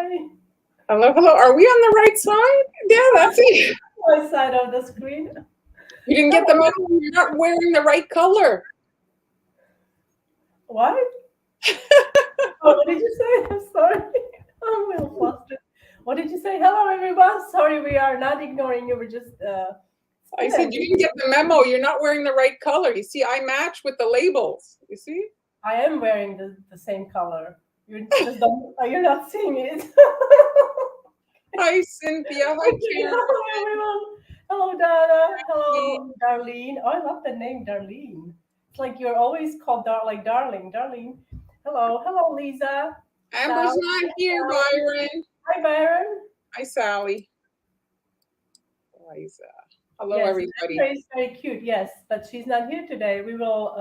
Hi. Hello, hello. Are we on the right side? Yeah, that's it. My side of the screen. You didn't get the memo. You're not wearing the right color. What? Oh, what did you say? I'm sorry. I'm a little flustered. What did you say? Hello, everyone. Sorry, we are not ignoring you. We're just. I said you didn't get the memo. You're not wearing the right color. You see, I match with the labels. You see? I am wearing the same color. You just don't. You're not seeing it. Hi, Cynthia. Hi, Karen. Hello, everyone. Hello, Dana. Hello, Darlene. Oh, I love the name Darlene. It's like you're always called like darling, Darlene. Hello, Lisa. Amber's Sally. not here, Byron. Hi, Byron. Hi, Sally. Liza. Hello, Yes, everybody. Amber is very cute. Yes, but she's not here today. We will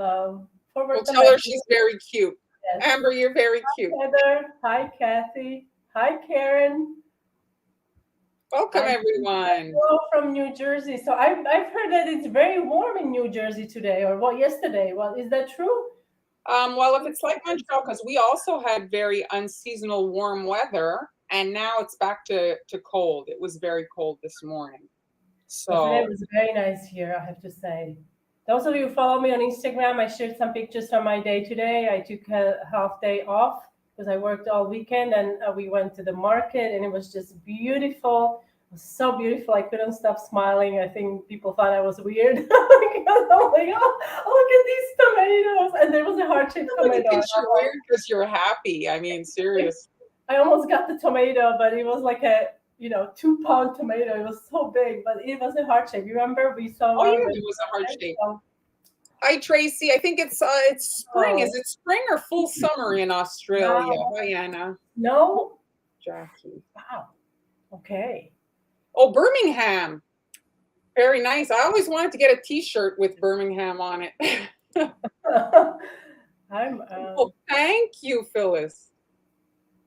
forward We'll the tell her message. she's very cute. Yes. Amber, you're very cute. Heather. Hi, Kathy. Hi, Karen. Welcome, everyone. Hello from New Jersey. So I've heard that it's very warm in New Jersey today, or what yesterday. Well, is that true? Well, if it's like Montreal, because we also had very unseasonal warm weather, and now it's back to cold. It was very cold this morning. But today So was very nice here, I have to say. Those of you who follow me on Instagram, I shared some pictures from my day today. I took a half day off because I worked all weekend, and we went to the market, and it was just beautiful. It was so beautiful. I couldn't stop smiling. I think people thought I was weird because I'm like, oh, look at these tomatoes. And there was a heart-shaped look tomato. at you're weird because you're happy. I mean, serious. I almost got the tomato, but it was like a 2-pound tomato. It was so big, but it was a heart shape. You remember we saw Oh one? yeah, it was a heart shape. Hi, Tracy. I think it's spring. Is it spring or full summer in Australia? Hi, Anna. No. Jackie. Wow. Okay. Oh, Birmingham. Very nice. I always wanted to get a T-shirt with Birmingham on it. Oh, thank you, Phyllis.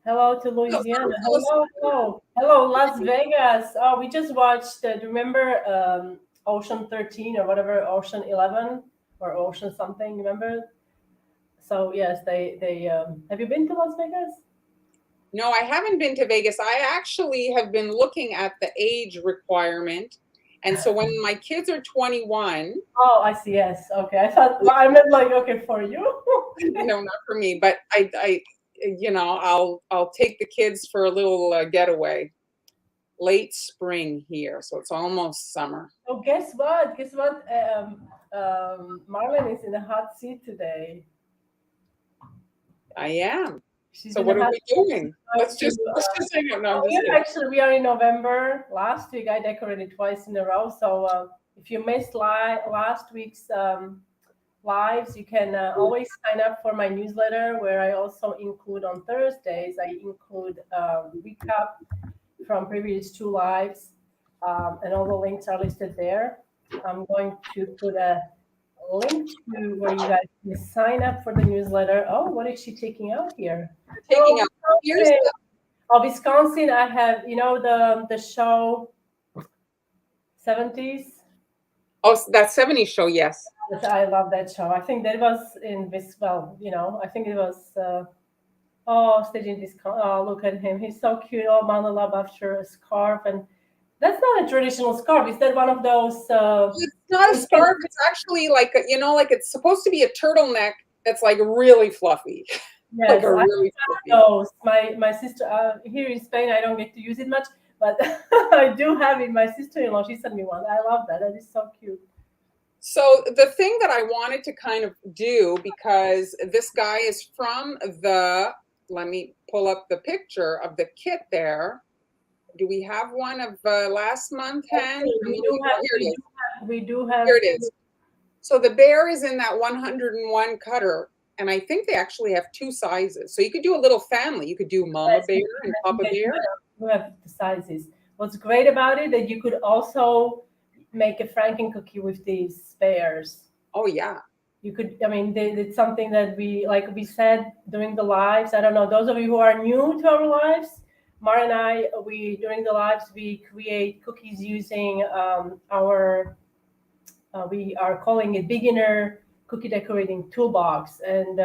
Hello to Louisiana. Hello, Las Vegas. Oh, we just watched. Remember Ocean 13 or whatever, Ocean 11 or Ocean something? Remember? So yes, they. Have you been to Las Vegas? No, I haven't been to Vegas. I actually have been looking at the age requirement. And so when my kids are 21. Oh, I see. Yes. Okay. I meant like, okay, for you. No, not for me, but I'll take the kids for a little getaway. Late spring here, so it's almost summer. Oh, guess what? Marlon is in a hot seat today. I am. She's so what are we doing? Let's just hang out. No, actually, we are in November. Last week, I decorated twice in a row. So if you missed last week's lives, you can always sign up for my newsletter, where I also include on Thursdays. I include recap from previous 2 lives, and all the links are listed there. I'm going to put a link to where you guys can sign up for the newsletter. Oh, what is she taking out here? Taking out. Here's Wisconsin. I have the show 70s. Oh, that 70s show, yes. I love that show. I think that was in this. Well, I think it was. Staging this. Oh, look at him. He's so cute. All bundled up after a scarf, and that's not a traditional scarf. Is that one of those? It's not a scarf. It's actually like like it's supposed to be a turtleneck that's like really fluffy. Yes, like really those. My sister here in Spain, I don't get to use it much, but I do have it. My sister-in-law, she sent me one. I love that. That is so cute. So the thing that I wanted to kind of do, because this guy is from let me pull up the picture of the kit there. Do we have one of last month, Hen? We do have. Here it is. So the bear is in that 101 cutter, and I think they actually have 2 sizes. So you could do a little family. You could do Mama Bear and Papa Bear. You have the sizes. What's great about it that you could also make a Franken cookie with these bears. Oh yeah. You could. I mean, it's something that we said during the lives. I don't know. Those of you who are new to our lives, Mara and I, during the lives we create cookies using our. We are calling it beginner cookie decorating toolbox, and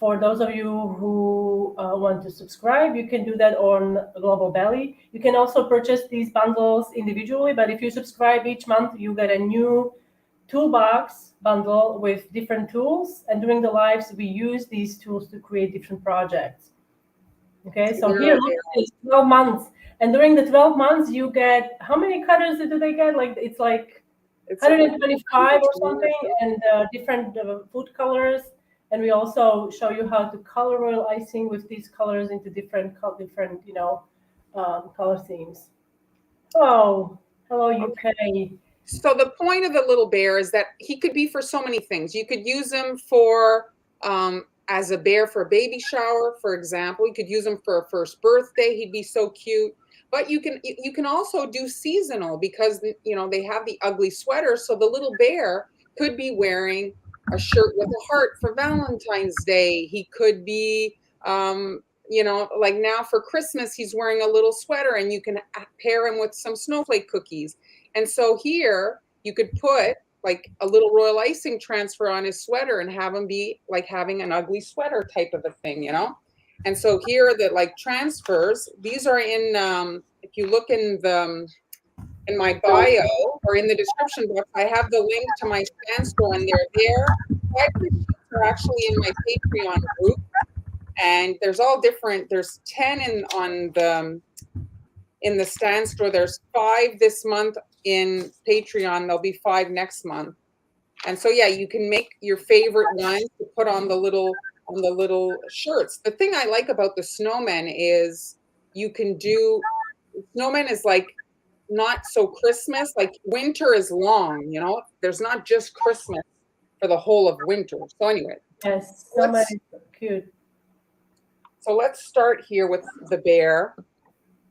for those of you who want to subscribe, you can do that on Global Belly. You can also purchase these bundles individually, but if you subscribe each month, you get a new toolbox bundle with different tools. And during the lives, we use these tools to create different projects. Okay, so here, look at this, 12 months. And during the 12 months, you get, how many cutters do they get? Like, it's like 125 or something, and different food colors. And we also show you how to color royal icing with these colors into different color themes. Hello, UK. So the point of the little bear is that he could be for so many things. You could use him for as a bear for a baby shower, for example. You could use him for a first birthday. He'd be so cute. But you can also do seasonal, because they have the ugly sweater. So the little bear could be wearing a shirt with a heart for Valentine's Day. He could be like now for Christmas, he's wearing a little sweater, and you can pair him with some snowflake cookies. And so here you could put like a little royal icing transfer on his sweater and have him be like having an ugly sweater type of a thing, And so here are the like transfers. These are in, if you look in my bio or in the description box, I have the link to my stand store, and they're there. 5 receipts are actually in my Patreon group, and there's all different. There's 10 in the stand store. There's 5 this month in Patreon. There'll be 5 next month. And so yeah, you can make your favorite ones to put on the little shirts. The thing I like about the snowman is you can do snowman is like not so Christmas, like winter is long, there's not just Christmas for the whole of winter. So anyway, yes, snowman is so cute. So let's start here with the bear.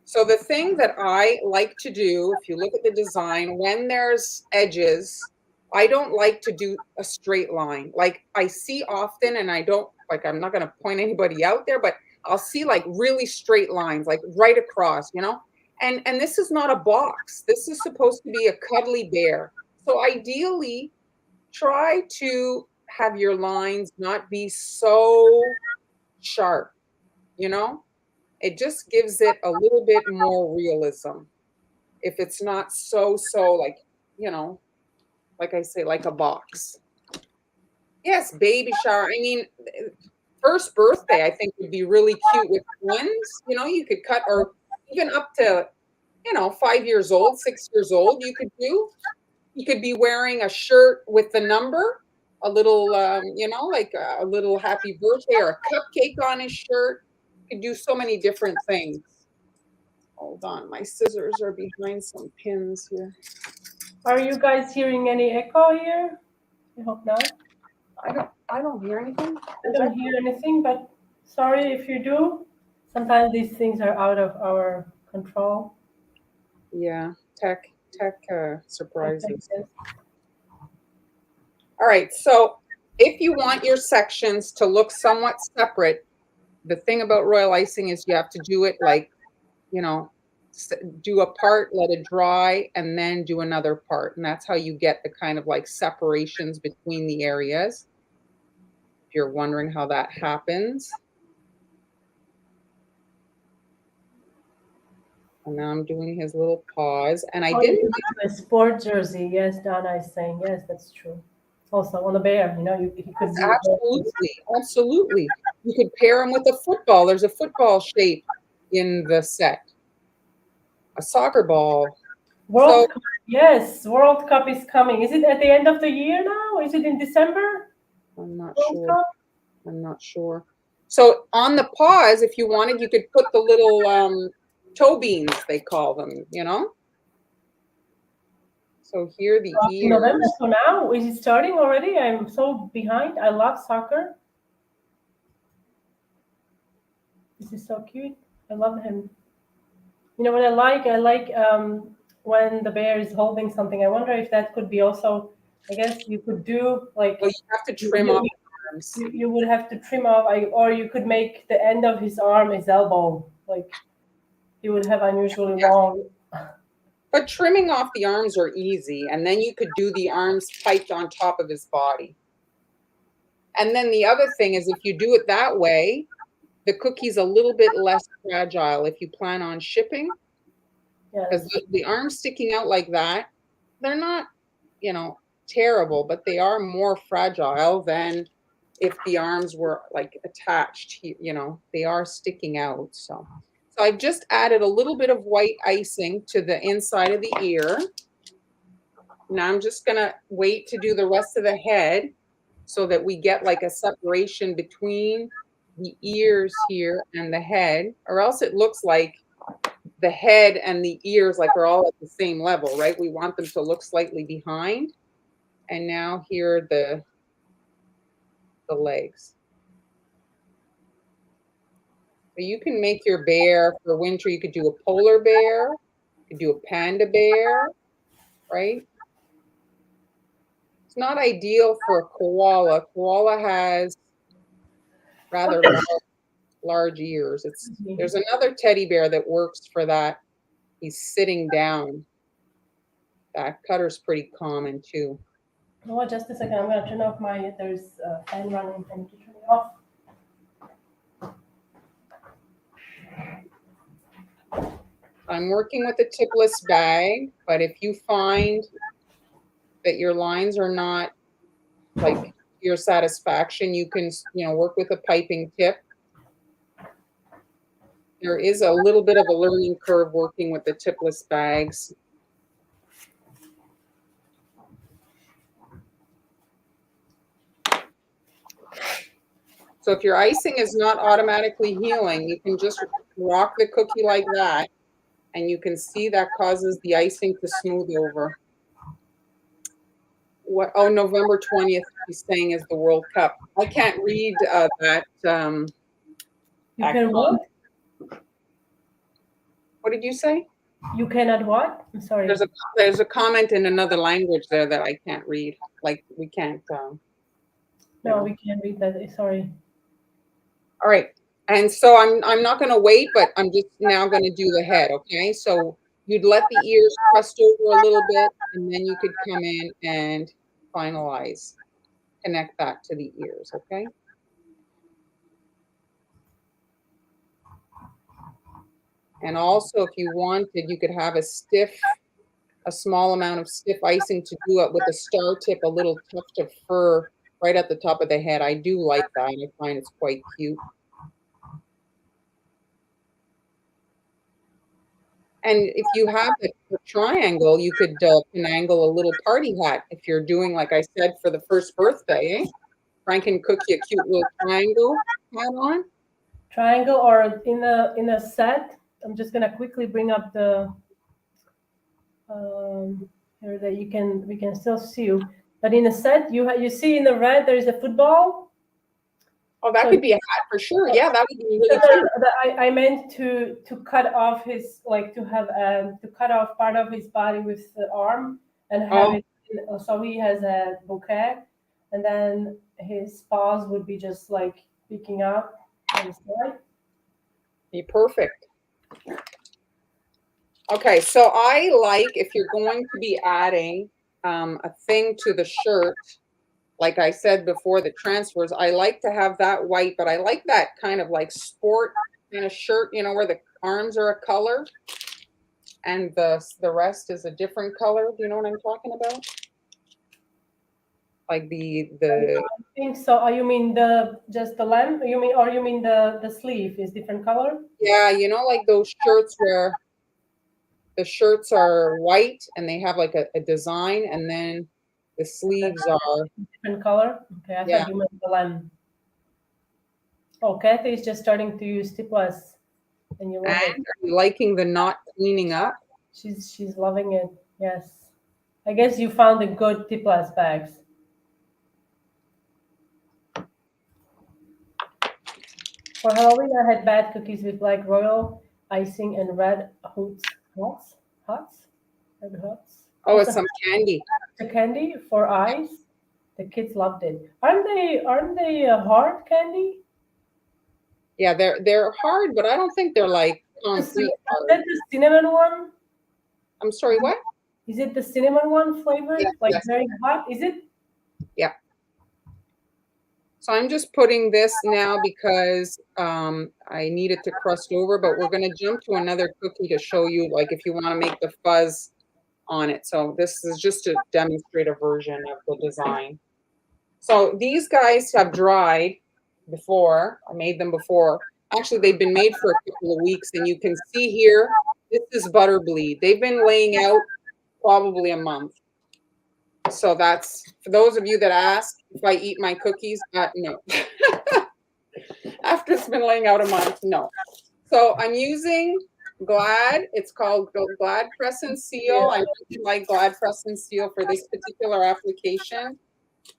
So the thing that I like to do, if you look at the design, when there's edges, I don't like to do a straight line. Like I see often, and I'm not going to point anybody out there, but I'll see like really straight lines, like right across, and this is not a box. This is supposed to be a cuddly bear. So ideally, try to have your lines not be so sharp, It just gives it a little bit more realism. If it's not so like, like I say, like a box. Yes, baby shower. I mean, first birthday, I think would be really cute with twins. You could cut, or even up to, 5 years old, 6 years old, you could do. You could be wearing a shirt with the number, a little, like a little happy birthday or a cupcake on his shirt. You could do so many different things. Hold on, my scissors are behind some pins here. Are you guys hearing any echo here? I hope not. I don't hear anything. I don't hear anything, but sorry if you do. Sometimes these things are out of our control. Yeah, tech surprises. All right, so if you want your sections to look somewhat separate, the thing about royal icing is you have to do it like, do a part, let it dry, and then do another part. And that's how you get the kind of like separations between the areas. If you're wondering how that happens. And now I'm doing his little paws. And I didn't a sport jersey. Yes, Donna is saying, yes, that's true. Also on the bear, he could absolutely. You could pair him with a football. There's a football shape in the set. A soccer ball. World Cup, yes, World Cup is coming. Is it at the end of the year now? Is it in December? I'm not sure. So on the paws, if you wanted, you could put the little toe beans, they call them, So here the ears. November, so now is it starting already? I'm so behind. I love soccer. This is so cute. I love him. You know what I like? I like when the bear is holding something. I wonder if that could be also, I guess you could do like. Well, you have to trim off the arms. You would have to trim off, or you could make the end of his arm his elbow. Like he would have unusually long. But trimming off the arms are easy, and then you could do the arms piped on top of his body. And then the other thing is, if you do it that way, the cookie's a little bit less fragile if you plan on shipping. Because Yes. the arms sticking out like that, they're not, you know, terrible, but they are more fragile than if the arms were like attached, you know, they are sticking out. So I've just added a little bit of white icing to the inside of the ear. Now I'm just gonna wait to do the rest of the head so that we get like a separation between the ears here and the head, or else it looks like the head and the ears like are all at the same level, right? We want them to look slightly behind. And now here are the legs. So you can make your bear for winter. You could do a polar bear, you could do a panda bear, right? It's not ideal for a koala. Koala has rather large ears. There's another teddy bear that works for that. He's sitting down. That cutter's pretty common too. Oh, just a second. I'm gonna turn off my. There's a fan running. I need to turn it off. I'm working with a tipless bag, but if you find that your lines are not like your satisfaction, you can, you know, work with a piping tip. There is a little bit of a learning curve working with the tipless bags. So if your icing is not automatically healing, you can just rock the cookie like that, and you can see that causes the icing to smooth over. What? Oh, November 20th, he's saying, is the World Cup. I can't read that. You can what? What did you say? You cannot what? I'm sorry. There's a comment in another language there that I can't read. Like we can't. No, we can't read that. Sorry. All right. And so I'm not going to wait, but I'm just now going to do the head. Okay. So you'd let the ears crust over a little bit, and then you could come in and finalize, connect that to the ears. Okay. And also, if you wanted, you could have a small amount of stiff icing to do it with a star tip, a little tuft of fur right at the top of the head. I do like that. I find it's quite cute. And if you have a triangle, you could finagle a little party hat if you're doing, like I said, for the first birthday. Frank can cook you a cute little triangle hat on. Triangle, or in a set. I'm just gonna quickly bring up the here that we can still see you. But in a set, you see in the red there is a football. Oh, that could be a hat for sure. Yeah, that would be really cute. I meant to cut off his, like, to have to cut off part of his body with the arm and have it. So he has a bouquet, and then his paws would be just like peeking up on the side. Be perfect. Okay, so I like, if you're going to be adding a thing to the shirt, like I said before, the transfers, I like to have that white, but I like that kind of like sport kind of shirt, you know, where the arms are a color and the rest is a different color. Do you know what I'm talking about? Like the I think so. You mean just the lamp? You mean the sleeve is different color? Yeah, you know, like those shirts where the shirts are white and they have like a design, and then the sleeves are different color. Okay, I thought you meant the lamp. Oh, Kathy is just starting to use T+, and you love it. Are you liking the not cleaning up? She's loving it. Yes, I guess you found the good T+ bags. For Halloween, I had bad cookies with black royal icing and red hots. Red hots. Oh, it's some candy. The candy for eyes. The kids loved it. Aren't they hard candy? Yeah, they're hard, but I don't think they're like concrete hard. Is that the cinnamon one? I'm sorry, what? Is it the cinnamon one flavored? Yes, like yes. very hot? Is it? Yeah. So I'm just putting this now because I need it to crust over, but we're going to jump to another cookie to show you, like, if you want to make the fuzz on it. So this is just to demonstrate a version of the design. So these guys have dried before. I made them before. Actually, they've been made for a couple of weeks, and you can see here, this is butter bleed. They've been laying out probably a month. So that's, for those of you that ask if I eat my cookies, no. After it's been laying out a month, no. So I'm using Glad. It's called Glad Press and Seal. I really like Glad Press and Seal for this particular application.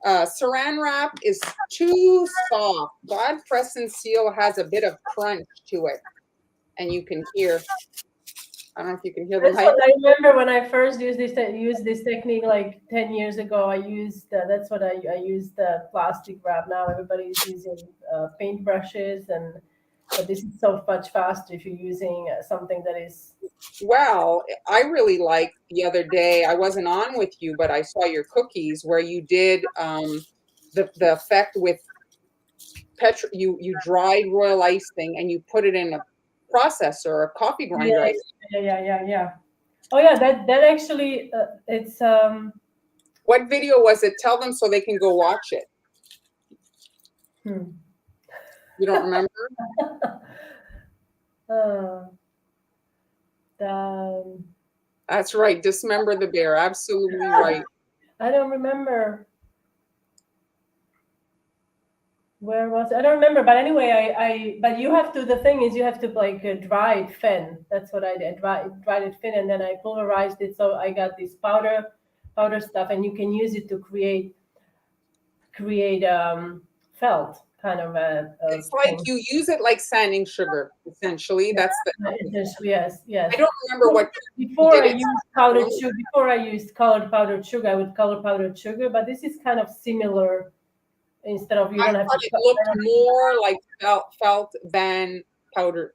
Saran wrap is too soft. Glad Press and Seal has a bit of crunch to it, and you can hear. I don't know if you can hear the That's what I remember when I first used this technique like 10 years ago. I used that's what I used the plastic wrap. Now everybody's using paint brushes, but this is so much faster if you're using something that is. Well, I really liked the other day. I wasn't on with you, but I saw your cookies where you did the effect with you dried royal icing and you put it in a processor, a coffee grinder. Yeah. Oh yeah, that actually it's What video was it? Tell them so they can go watch it. You don't remember? That's right. Dismember the bear. Absolutely right. I don't remember. Where was it? I don't remember, but anyway, but you have to. The thing is, you have to like dry it thin. That's what I did. Dried it thin, and then I pulverized it. So I got this powder stuff, and you can use it to create felt kind of a. It's like you use it like sanding sugar, essentially. Yeah, That's the. Yes. I don't remember what. Before I used powdered sugar. Before I used colored powdered sugar, I would color powdered sugar, but this is kind of similar. Instead of you don't have to. It looked more like felt than powdered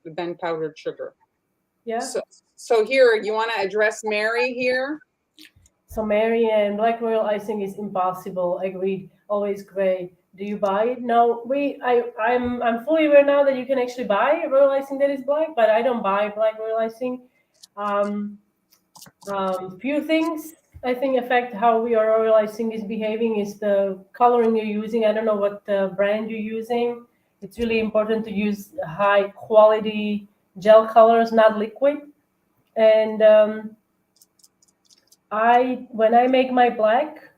sugar. Yeah. So here, you want to address Mary here? So Mary, and black royal icing is impossible. Agreed. Always great. Do you buy it? No, I'm fully aware now that you can actually buy royal icing that is black, but I don't buy black royal icing. Few things I think affect how your royal icing is behaving is the coloring you're using. I don't know what brand you're using. It's really important to use high quality gel colors, not liquid. And when I make my black,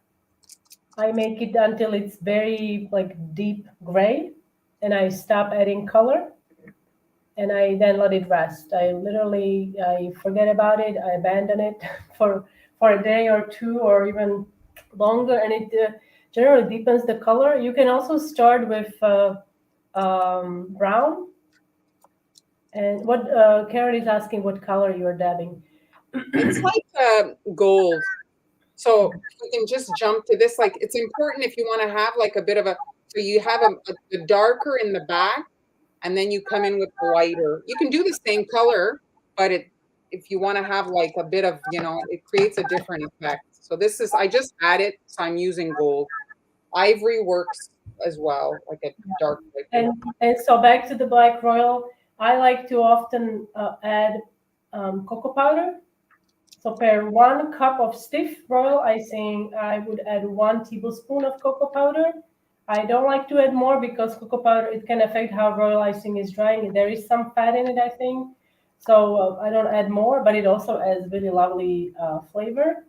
I make it until it's very like deep gray, and I stop adding color, and I then let it rest. I forget about it. I abandon it for a day or two or even longer, and it generally deepens the color. You can also start with brown. And what Karen is asking, what color you are dabbing? It's like gold. So we can just jump to this. Like, it's important if you want to have like a bit of so you have a darker in the back, and then you come in with the lighter. You can do the same color, but if you want to have like a bit of, it creates a different effect. So this is, I just added, so I'm using gold. Ivory works as well, like a dark liquid. And so back to the black royal, I like to often add cocoa powder. So per 1 cup of stiff royal icing, I would add 1 tablespoon of cocoa powder. I don't like to add more because cocoa powder, it can affect how royal icing is drying. There is some fat in it, I think. So I don't add more, but it also adds really lovely flavor.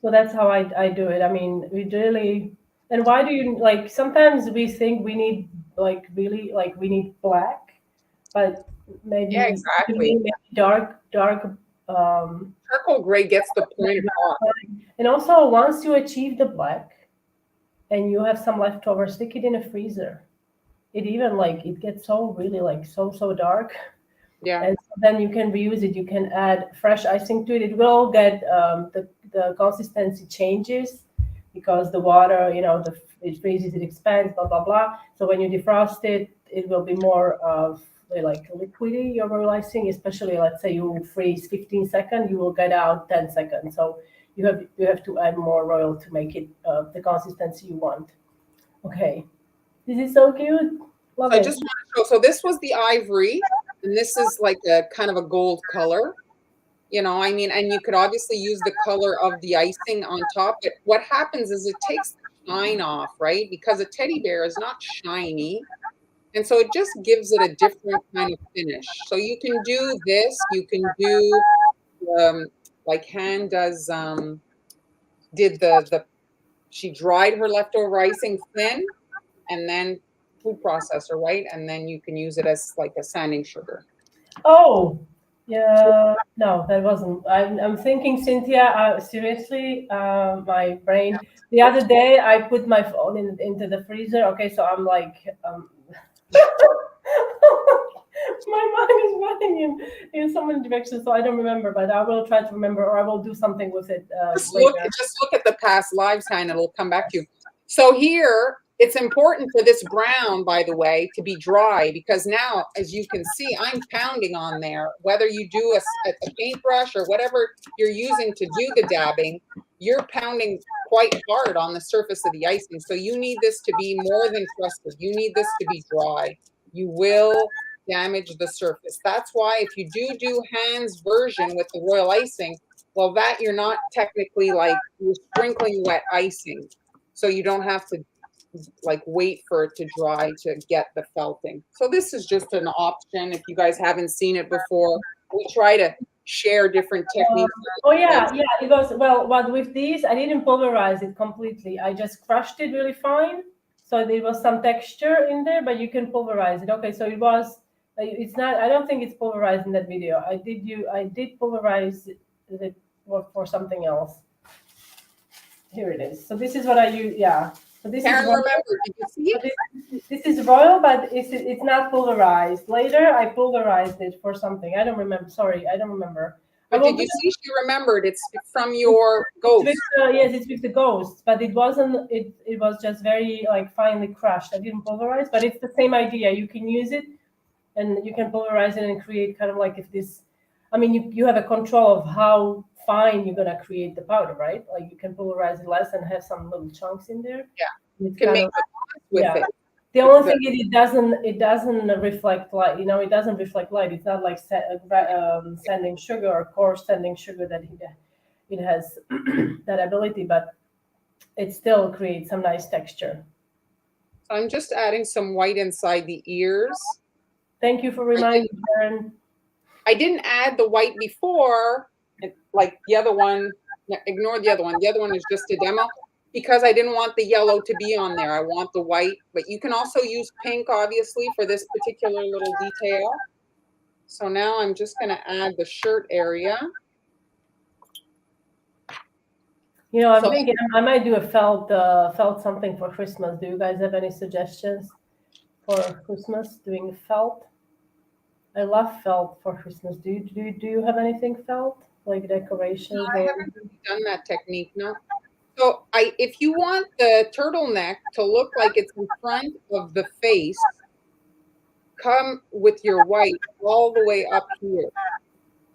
So that's how I do it. I mean, we really, and why do you, like, sometimes we think we need, like, really, like, we need black, but maybe, yeah, exactly. Maybe dark, charcoal gray gets the point across. And also, once you achieve the black and you have some leftover, stick it in a freezer. It even it gets so really so dark. Yeah. And so then you can reuse it. You can add fresh icing to it. It will get the consistency changes because the water, it freezes, it expands, blah blah blah. So when you defrost it, it will be more of like liquidy, your royal icing, especially let's say you freeze 15 seconds, you will get out 10 seconds. So you have to add more royal to make it the consistency you want. Okay. This is so cute. Love So I it. just want to show. So this was the ivory, and this is like a kind of a gold color. You know, I mean, and you could obviously use the color of the icing on top. But what happens is it takes the shine off, right? Because a teddy bear is not shiny. And so it just gives it a different kind of finish. So you can do this, you can do like Han does did the she dried her leftover icing thin and then food processor, right? And then you can use it as like a sanding sugar. Oh, yeah. No, that wasn't. I'm thinking, Cynthia. Seriously, my brain. The other day, I put my phone into the freezer. Okay, so I'm like, my mind is running in so many directions, so I don't remember. But I will try to remember, or I will do something with it later. Just look at the past lives, Han, it'll come back to you. So here, it's important for this brown, by the way, to be dry because now, as you can see, I'm pounding on there. Whether you do a paintbrush or whatever you're using to do the dabbing, you're pounding quite hard on the surface of the icing. So you need this to be more than crusted. You need this to be dry. You will damage the surface. That's why if you do Han's version with the royal icing, well, that you're not technically like you're sprinkling wet icing. So you don't have to like wait for it to dry to get the felting. So this is just an option if you guys haven't seen it before. We try to share different techniques. Oh yeah, yeah. It was well. But with these, I didn't pulverize it completely. I just crushed it really fine, so there was some texture in there. But you can pulverize it. Okay, so it was. It's not. I don't think it's pulverized in that video. I did pulverize it for something else. Here it is. So this is what I use. Yeah. So this Karen, is royal. remember, did you see it? This is royal, but it's not pulverized. Later, I pulverized it for something. I don't remember. Sorry, I don't remember. But did you see she remembered it's from your ghost? Yes, it's with the ghost, but it wasn't. It was just very like finely crushed. I didn't pulverize, but it's the same idea. You can use it, and you can pulverize it and create kind of like if this. I mean, you have a control of how fine you're gonna create the powder, right? Like you can pulverize it less and have some little chunks in there. Yeah, you can make with it. The only thing is it doesn't reflect light. You know, it doesn't reflect light. It's not like sanding sugar or coarse sanding sugar that it has that ability, but it still creates some nice texture. So I'm just adding some white inside the ears. Thank you for reminding me, Karen. I didn't add the white before, like the other one. Ignore the other one. The other one is just a demo because I didn't want the yellow to be on there. I want the white, but you can also use pink, obviously, for this particular little detail. So now I'm just going to add the shirt area. You know, I'm thinking I might do a felt something for Christmas. Do you guys have any suggestions for Christmas doing felt? I love felt for Christmas. Do you have anything felt like decorations? No, I haven't really done that technique. No. So if you want the turtleneck to look like it's in front of the face, come with your white all the way up here.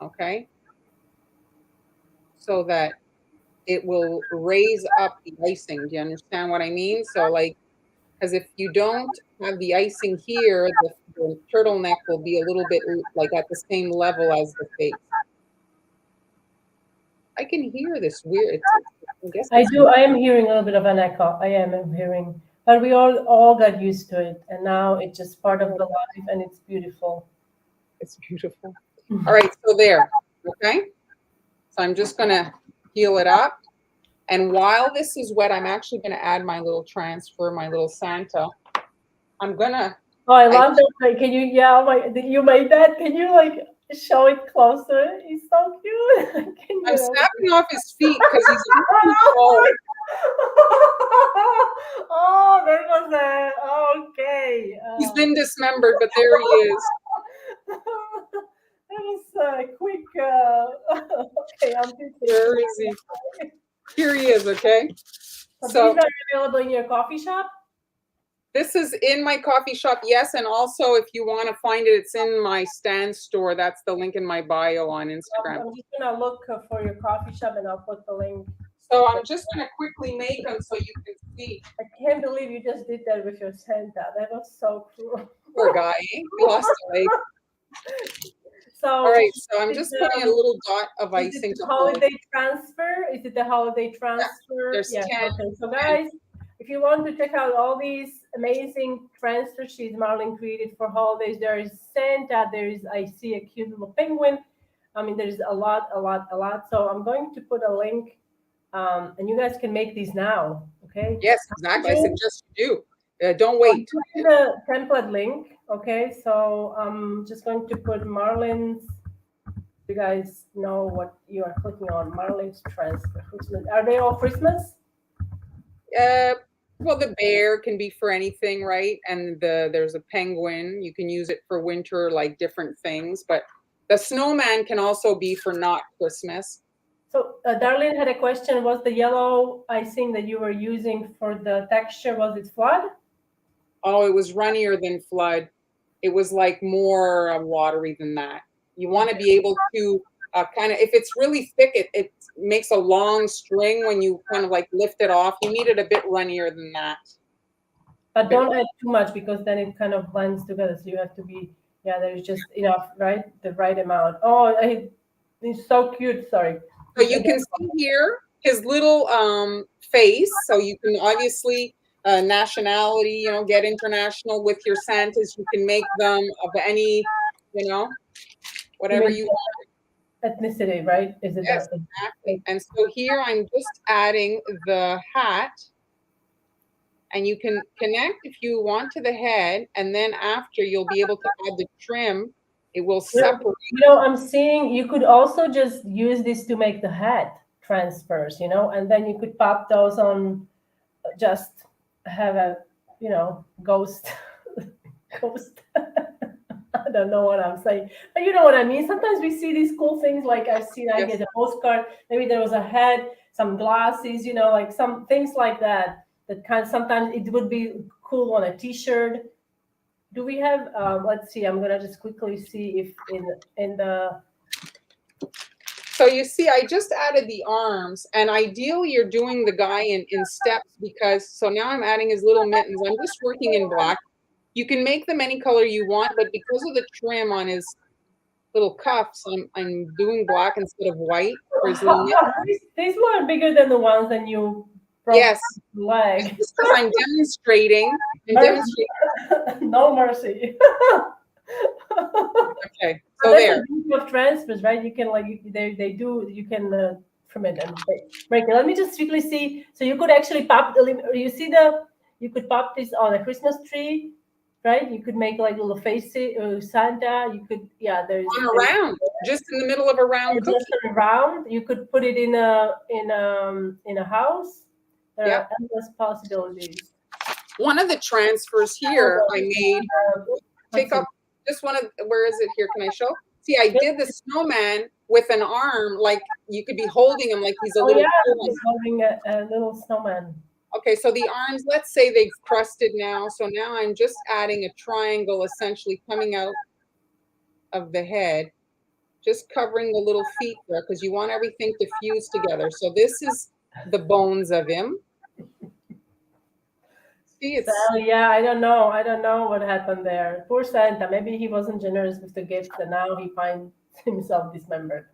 Okay. So that it will raise up the icing. Do you understand what I mean? So like, because if you don't have the icing here, the turtleneck will be a little bit like at the same level as the face. I can hear this weird. I do. I am hearing a little bit of an echo. I am hearing, but we all got used to it, and now it's just part of the life, and it's beautiful. It's beautiful. All right, so there. Okay. So I'm just gonna heal it up. And while this is wet, I'm actually going to add my little transfer, my little Santa. I'm going to... Oh, I love that. Can you, yeah, you made that. Can you like show it closer? He's so cute. I'm snapping off his feet because he's tall. Oh, that was okay. He's been dismembered, but there he is. That was quick. Okay, I'm thinking. Where is he? Here he is, okay? So these are available in your coffee shop? This is in my coffee shop, yes. And also, if you want to find it, it's in my Stan store. That's the link in my bio on Instagram. I'm just going to look for your coffee shop and I'll put the link. So I'm just going to quickly make them so you can see. I can't believe you just did that with your Santa. That was so cruel. Poor guy, eh? He lost a leg. So, all right, so I'm is, just putting a little dot of is icing it the to hold. holiday transfer? Is it the holiday transfer? There's Yeah. 10. Okay. So guys, if you want to check out all these amazing transfer sheets Marlene created for holidays, there is Santa. There is, I see a cute little penguin. I mean, there's a lot. So I'm going to put a link, and you guys can make these now. Okay. Yes, exactly. I suggest you do. Don't wait. The template link. Okay. So I'm just going to put Marlene's. You guys know what you are clicking on. Marlene's transfer. Christmas. Are they all Christmas? Well, the bear can be for anything, right? And there's a penguin. You can use it for winter, like different things. But the snowman can also be for not Christmas. So Darlene had a question. Was the yellow icing that you were using for the texture, was it flood? Oh, it was runnier than flood. It was like more watery than that. You want to be able to kind of, if it's really thick, it makes a long string when you kind of like lift it off. You need it a bit runnier than that. But don't add too much because then it kind of blends together. So you have to be, yeah, there's just enough, right? The right amount. Oh, it's so cute. Sorry. So you can see here his little face. So you can obviously nationality, you know, get international with your Santas. You can make them of any, you know, whatever you want. Ethnicity, right? Is it yes, exactly. And so here I'm just adding the hat, and you can connect if you want to the head, and then after you'll be able to add the trim. It will separate. You know, I'm seeing you could also just use this to make the head transfers, you know, and then you could pop those on, just have a, you know, ghost. I don't know what I'm saying, but you know what I mean. Sometimes we see these cool things, like I've seen, I get a postcard, maybe there was a head, some glasses, you know, like some things like that, that kind of, sometimes it would be cool on a t-shirt. Do we have, let's see, I'm gonna just quickly see if in the. So you see, I just added the arms, and ideally you're doing the guy in steps, because, so now I'm adding his little mittens. I'm just working in black. You can make them any color you want, but because of the trim on his little cuffs, I'm doing black instead of white for his little mittens. These were bigger than the ones that you yes leg. Just because I'm demonstrating. No mercy. Okay, so there. The beauty of transfers, right? You can like they do. You can trim it and break it. Let me just quickly see. So you could actually pop. You see you could pop this on a Christmas tree, right? You could make like little faces, Santa. You could, yeah. There's on a round, just in the middle of a round cookie. Just a round. You could put it in a house. There are endless possibilities. One of the transfers here I made, take up just one of, where is it here? Can I show? See, I did the snowman with an arm, like you could be holding him like he's a little. He's holding a little snowman. Okay, so the arms, let's say they've crusted now. So now I'm just adding a triangle essentially coming out of the head, just covering the little feet there, because you want everything to fuse together. So this is the bones of him. See, it's yeah, I don't know what happened there. Poor Santa. Maybe he wasn't generous with the gifts, and now he finds himself dismembered.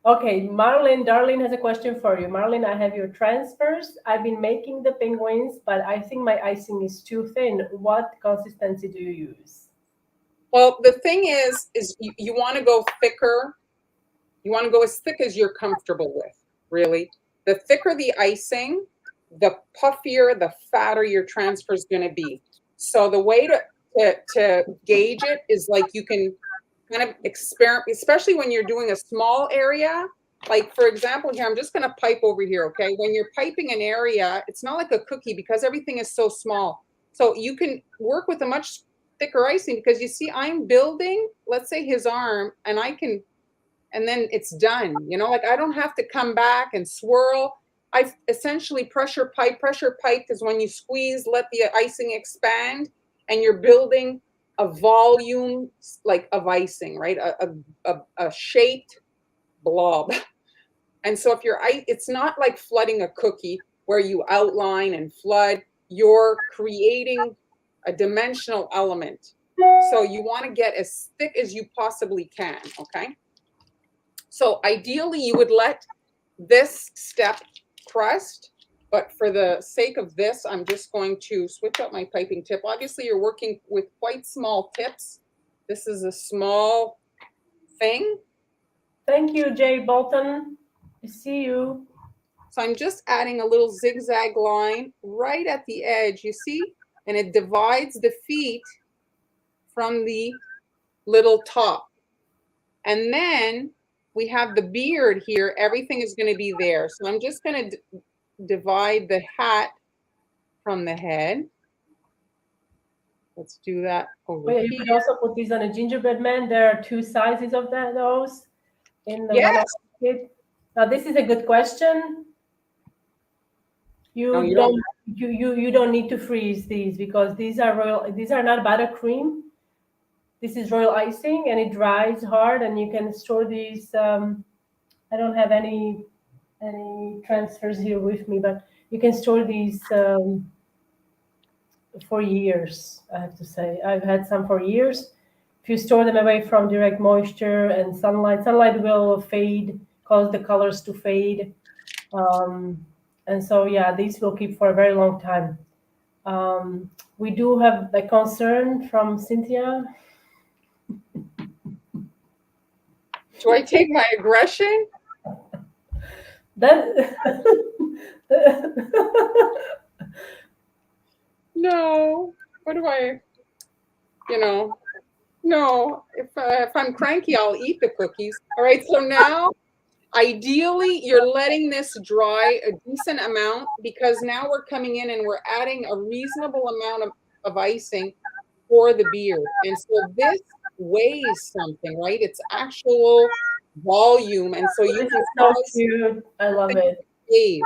Okay, Darlene has a question for you. Marlene, I have your transfers. I've been making the penguins, but I think my icing is too thin. What consistency do you use? Well, the thing is you want to go thicker. You want to go as thick as you're comfortable with, really. The thicker the icing, the puffier, the fatter your transfer is going to be. So the way to gauge it is like you can kind of experiment, especially when you're doing a small area. Like, for example, here, I'm just going to pipe over here, okay? When you're piping an area, it's not like a cookie because everything is so small. So you can work with a much thicker icing because you see, I'm building, let's say his arm, and and then it's done. You know, like I don't have to come back and swirl. I've essentially pressure pipe. Pressure pipe is when you squeeze, let the icing expand, and you're building a volume like of icing, right? A shaped blob. And so if you're, it's not like flooding a cookie where you outline and flood. You're creating a dimensional element. So you want to get as thick as you possibly can, okay? So ideally you would let this step crust, but for the sake of this, I'm just going to switch up my piping tip. Obviously you're working with quite small tips. This is a small thing. Thank you, Jay Bolton. I see you. So I'm just adding a little zigzag line right at the edge, you see? And it divides the feet from the little top. And then we have the beard here. Everything is going to be there. So I'm just going to divide the hat from the head. Let's do that over Wait, here. you could also put these on a gingerbread man. There are two sizes of those in the Yes. one kit. Now this is a good question. You No, don't need to freeze these because these are not buttercream. This is royal icing and it dries hard and you can store these. I don't have any transfers here with me, but you can store these for years. I have to say, I've had some for years. If you store them away from direct moisture and sunlight will fade, cause the colors to fade. And so, yeah, these will keep for a very long time. We do have a concern from Cynthia. Do I take my aggression? That No. What do I, no. If I'm cranky, I'll eat the cookies. All right, so now, ideally, you're letting this dry a decent amount because now we're coming in and we're adding a reasonable amount of icing for the beard. And so this weighs something, right? It's actual volume. And so you this can is so cute. I love it. wave.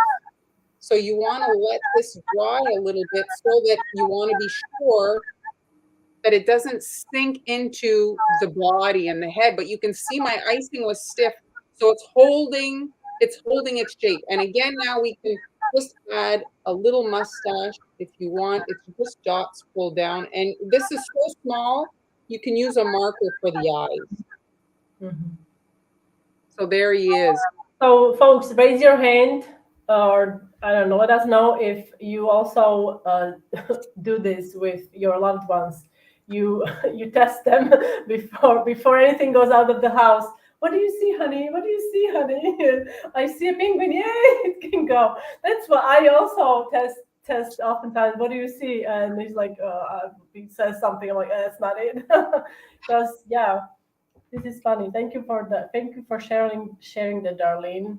So you want to let this dry a little bit so that you want to be sure that it doesn't sink into the body and the head. But you can see my icing was stiff, so it's holding its shape. And again, now we can just add a little mustache if you want. It's just dots pulled down. And this is so small, you can use a marker for the eyes. Mm-hmm. So there he is. So, folks, raise your hand, or I don't know, let us know if you also do this with your loved ones. You test them before anything goes out of the house. What do you see, honey? What do you see, honey? I see a penguin. Yay, it can go. That's what I also test oftentimes. What do you see? And he's like, he says something. I'm like, that's not it. Because yeah. This is funny. Thank you for that. Thank you for sharing that, Darlene.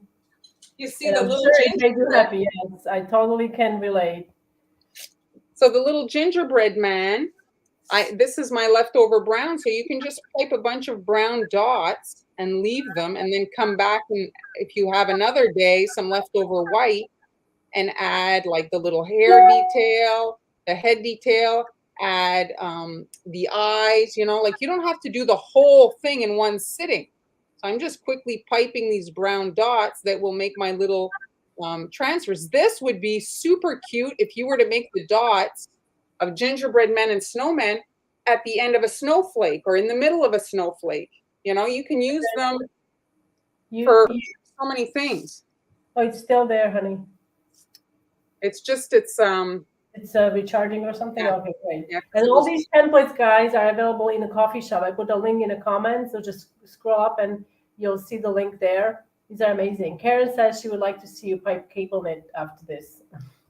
You see And the I'm little sure it made you gingerbread. happy. Yes, I totally can relate. So the little gingerbread man, this is my leftover brown. So you can just pipe a bunch of brown dots and leave them and then come back, and if you have another day, some leftover white, and add like the little hair detail, the head detail, add the eyes, like you don't have to do the whole thing in one sitting. So I'm just quickly piping these brown dots that will make my little transfers. This would be super cute if you were to make the dots of gingerbread men and snowmen at the end of a snowflake or in the middle of a snowflake. You can use them for so many things. Oh, it's still there, honey. It's recharging or something. Yeah. Okay, great. Yeah, and all these templates, guys, are available in the coffee shop. I put a link in the comments, so just scroll up and you'll see the link there. These are amazing. Karen says she would like to see you pipe cable knit after this.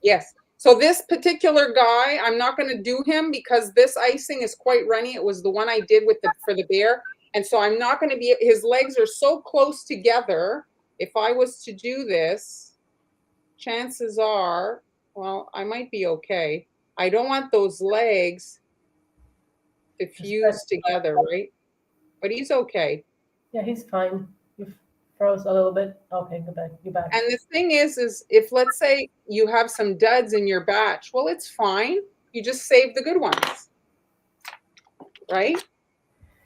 Yes. So this particular guy, I'm not going to do him because this icing is quite runny. It was the one I did for the bear. And so I'm not going to be, his legs are so close together. If I was to do this, chances are, well, I might be okay. I don't want those legs to fuse together, right? But he's okay. Yeah, he's fine. You froze a little bit. Okay, go back. You're back. And the thing is if let's say you have some duds in your batch, well, it's fine. You just save the good ones, right?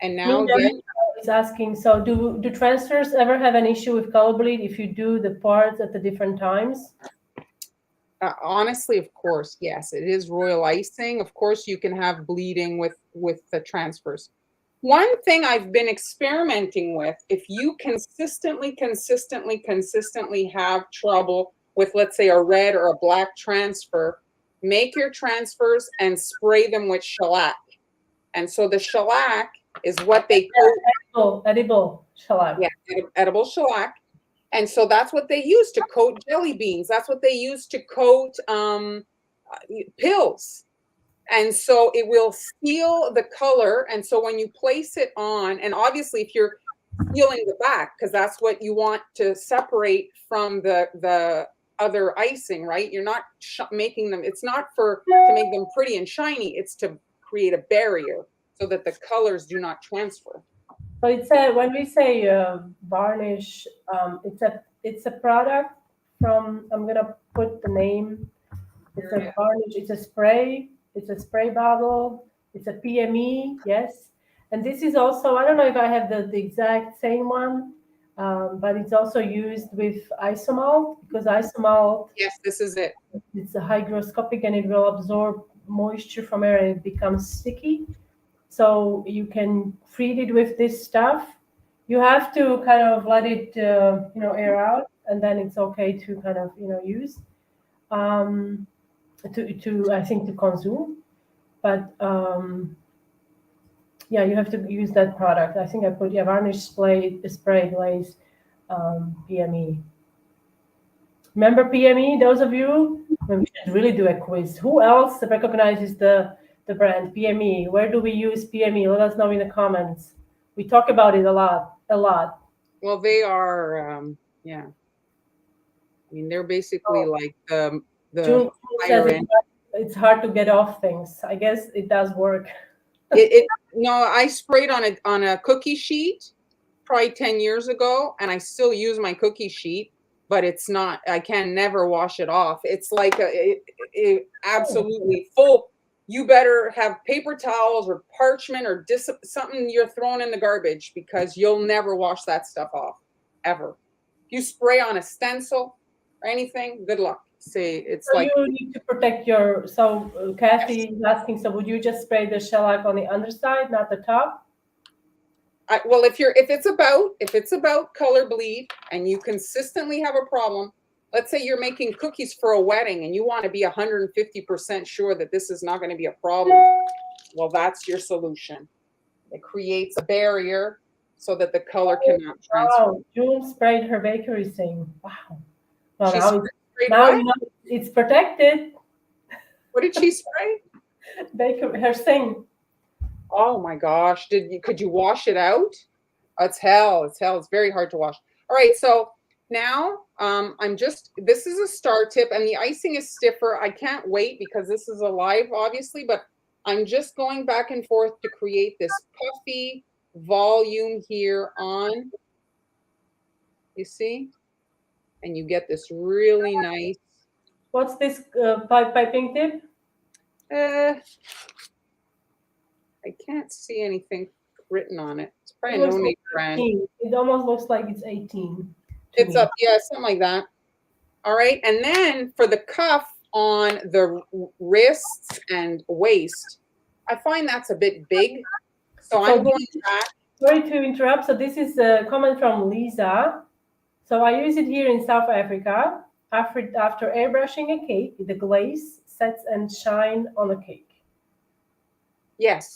And now again, is asking, so do transfers ever have an issue with color bleed if you do the parts at the different times? Honestly, of course, yes, it is royal icing. Of course, you can have bleeding with the transfers. One thing I've been experimenting with, if you consistently have trouble with, let's say, a red or a black transfer, make your transfers and spray them with shellac. And so the shellac is what they coat. Edible shellac. Yeah, edible shellac. And so that's what they use to coat jelly beans. That's what they use to coat pills. And so it will seal the color. And so when you place it on, and obviously if you're sealing the back, because that's what you want to separate from the other icing, right? You're not making them, it's not to make them pretty and shiny. It's to create a barrier so that the colors do not transfer. So when we say varnish, it's a product from, I'm gonna put the name. It's a varnish. It's a spray. It's a spray bottle. It's a PME. Yes, and this is also, I don't know if I have the exact same one, but it's also used with isomalt, because isomalt. Yes, this is it. It's a hygroscopic and it will absorb moisture from air and it becomes sticky. So you can treat it with this stuff. You have to kind of let it, air out, and then it's okay to kind of, use, to I think to consume. But yeah, you have to use that product. I think I put varnish spray glaze, PME. Remember PME? Those of you, we should really do a quiz. Who else recognizes the brand PME? Where do we use PME? Let us know in the comments. We talk about it a lot. Well, they are, yeah. I mean, they're basically like the June says it's hard to get off things. I guess it does work. No, I sprayed on a cookie sheet probably 10 years ago, and I still use my cookie sheet, but it's not, I can never wash it off. It's like absolutely full. You better have paper towels or parchment or something you're throwing in the garbage, because you'll never wash that stuff off, ever. If you spray on a stencil or anything, good luck. See, it's so like you need to protect your. So Kathy is asking. So would you just spray the shellac on the underside, not the top? Well, if it's about color bleed and you consistently have a problem, let's say you're making cookies for a wedding and you want to be 150% sure that this is not going to be a problem. Well, that's your solution. It creates a barrier so that the color cannot transfer. Wow, June sprayed her bakery thing. Wow. Well, now it's protected. What did she spray? Her thing. Oh my gosh! Could you wash it out? It's hell. It's very hard to wash. All right, so now this is a star tip, and the icing is stiffer. I can't wait because this is a live, obviously, but I'm just going back and forth to create this puffy volume here on. You see, and you get this really nice. What's this piping tip? I can't see anything written on it. It's probably a no-name brand. It almost looks like it's 18. It's up, yeah, something like that. All right, and then for the cuff on the wrists and waist, I find that's a bit big. So I'm going back. Sorry to interrupt. So this is a comment from Lisa. So I use it here in South Africa. After airbrushing a cake, the glaze sets and shine on the cake. Yes.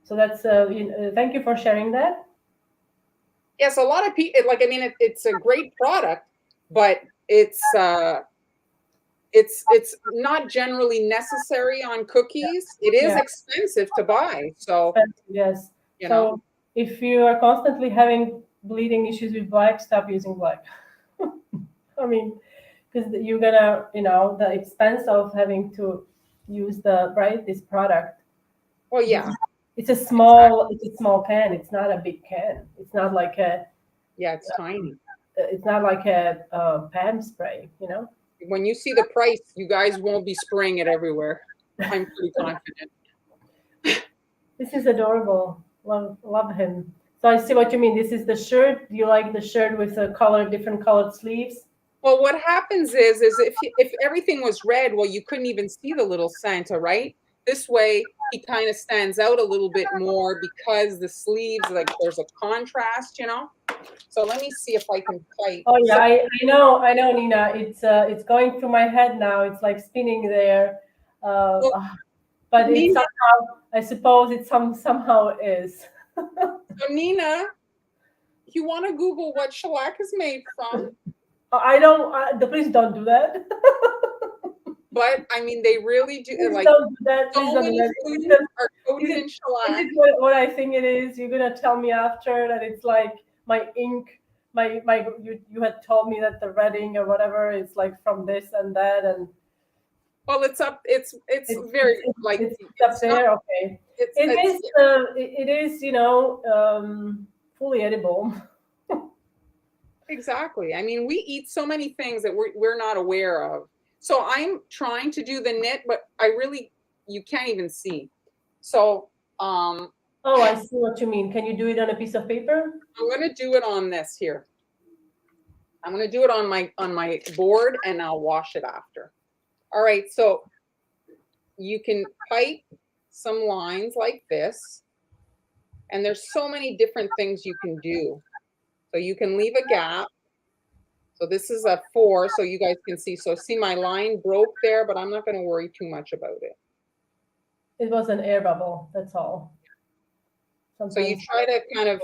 So that's thank you for sharing that. Yes, a lot of people it's a great product, but it's not generally necessary on cookies. It is expensive to buy. So yes. So if you are constantly having bleeding issues with black, stop using black. I mean, because you're gonna, the expense of having to use this product. Well, yeah. It's a small can. It's not a big can. It's not like a. Yeah, it's tiny. It's not like a Pam spray, When you see the price, you guys won't be spraying it everywhere. I'm pretty confident. This is adorable. Love him. So I see what you mean. This is the shirt. Do you like the shirt with the different colored sleeves? Well, what happens is if everything was red, well, you couldn't even see the little Santa, right? This way, he kind of stands out a little bit more because the sleeves, like there's a contrast, you know. So let me see if I can type. Oh yeah, So, I know, Nina. It's going through my head now. It's like spinning there, well, but it's Nina, somehow. I suppose it somehow is. so Nina, you want to Google what shellac is made from? I don't. Please don't do that. But I mean, they really do. Please Like don't do that. Please so don't do many that. foods are Is coated it in shellac. what I think it is? You're gonna tell me after that it's like my ink. You had told me that the red ink or whatever is like from this and that, and Well, it's up. It's very like it's up it's not. there. Okay, It's it is fully edible. exactly. I mean, we eat so many things that we're not aware of. So I'm trying to do the knit, but I really you can't even see. So Oh, I see what you mean. Can you do it on a piece of paper? I'm gonna do it on this here. I'm gonna do it on my board and I'll wash it after. All right, so you can pipe some lines like this, and there's so many different things you can do. So you can leave a gap. So this is a 4, so you guys can see. So see my line broke there, but I'm not going to worry too much about it. It was an air bubble. That's all. So you Sometimes. try to kind of,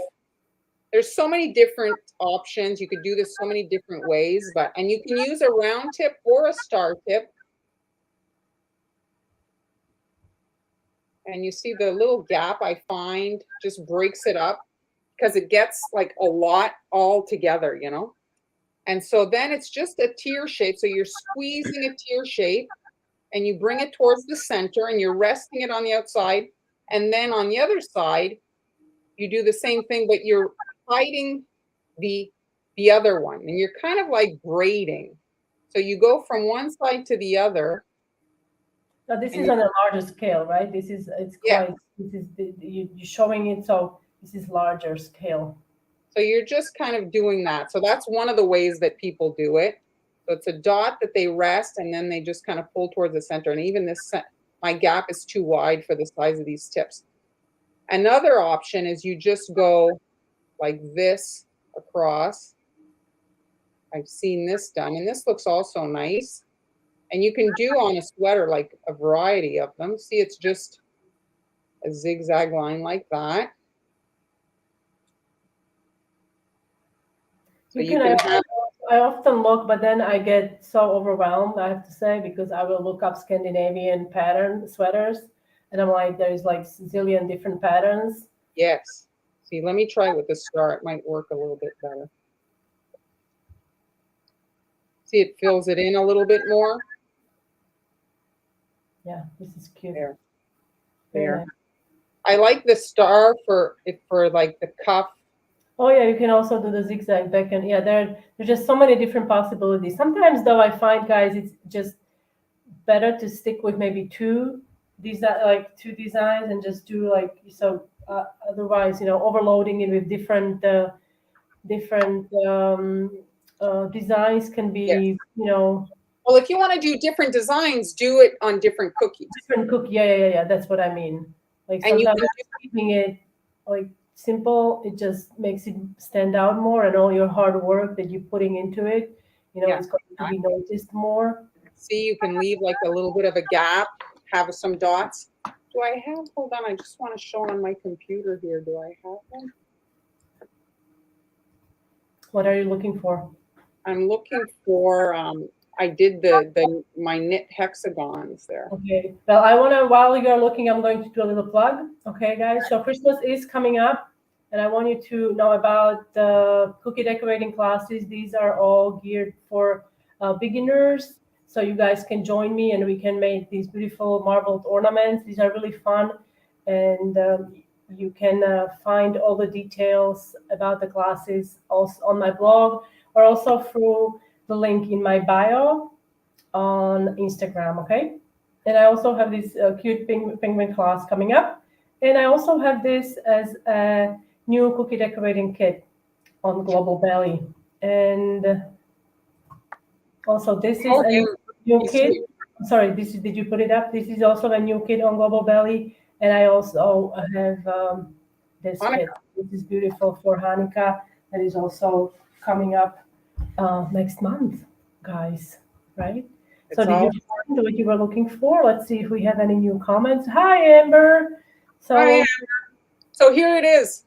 there's so many different options. You could do this so many different ways, and you can use a round tip or a star tip. And you see the little gap I find just breaks it up because it gets like a lot all together, you know? And so then it's just a tear shape. So you're squeezing a tear shape and you bring it towards the center and you're resting it on the outside. And then on the other side, you do the same thing, but you're hiding the other one and you're kind of like braiding. So you go from one side to the other. Now this is on a larger scale, right? Yeah. You're showing it, so this is larger scale. So you're just kind of doing that. So that's one of the ways that people do it. So it's a dot that they rest and then they just kind of pull towards the center. And even this, my gap is too wide for the size of these tips. Another option is you just go like this across. I've seen this done, and this looks also nice. And you can do on a sweater like a variety of them. See, it's just a zigzag line like that. So you can have. I often look, but then I get so overwhelmed, I have to say, because I will look up Scandinavian pattern sweaters, and I'm like, there's like zillion different patterns. Yes. See, let me try with the star. It might work a little bit better. See, it fills it in a little bit more. Yeah, this is cute. There. Very nice. I like the star for like the cuff. Oh yeah, you can also do the zigzag back and yeah, there's just so many different possibilities. Sometimes though I find, guys, it's just better to stick with maybe two designs and just do like so. Otherwise, overloading it with different designs can be, Yes. Well, if you want to do different designs, do it on different cookies. Different cookie, yeah. That's what I mean. Like sometimes keeping it like simple, it just makes it stand out more, and all your hard work that you're putting into it, it's going to be noticed more. See, you can leave like a little bit of a gap, have some dots. Do I have? Hold on, I just want to show on my computer here. Do I have them? What are you looking for? I'm looking for. I did my knit hexagons there. Okay. Well, while you're looking, I'm going to do a little plug. Okay, guys. So Christmas is coming up, and I want you to know about the cookie decorating classes. These are all geared for beginners. So you guys can join me, and we can make these beautiful marbled ornaments. These are really fun, and you can find all the details about the classes also on my blog, or also through the link in my bio on Instagram, okay? And I also have this cute penguin class coming up. And I also have this as a new cookie decorating kit on Global Belly. And also this is Oh, a him. new He's kit. sweet. Sorry, did you put it up? This is also a new kit on Global Belly. And I also have this Hanukkah. kit. This is beautiful for Hanukkah. That is also coming up next month, guys, right? So It's did you all. find what you were looking for? Let's see if we have any new comments. Hi, Amber. So, I am. So here it is.